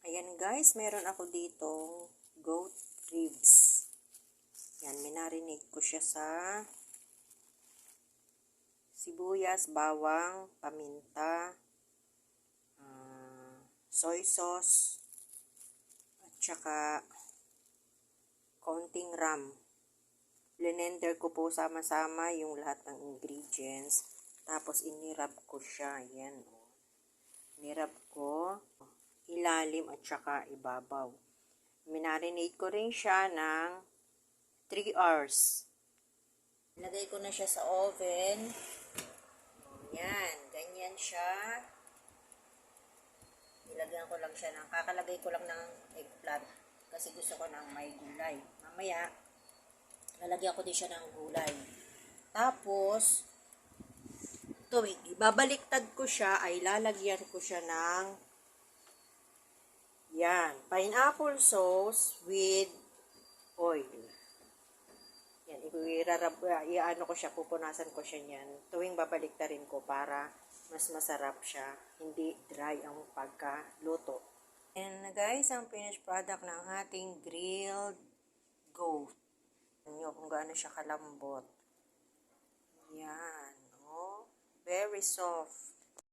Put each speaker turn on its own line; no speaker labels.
Ayan guys, meron ako ditong goat ribs. Yan, minarinate ko siya sa sibuyas, bawang, paminta, soy sauce, at saka konting ram. Blender ko po sama-sama yung lahat ng ingredients. Tapos inirab ko siya. Yan o. Inirab ko ilalim at saka ibabaw. Minarinate ko rin siya ng 3 hours. Ilagay ko na siya sa oven. Yan. Ganyan siya. Ilagyan ko lang siya ng, kakalagay ko lang ng eggplant. Kasi gusto ko ng may gulay. Mamaya, lalagyan ko din siya ng gulay. Tapos, ibabaliktad ko siya, ay lalagyan ko siya ng yan, pineapple sauce with oil. Yan, iano ko siya, pupunasan ko siya niyan. Tuwing babaliktarin ko para mas masarap siya, hindi dry ang pagkaluto. And guys, ang finished product ng ating grilled goat. Nyo kung gaano siya kalambot. Yan, oh, very soft.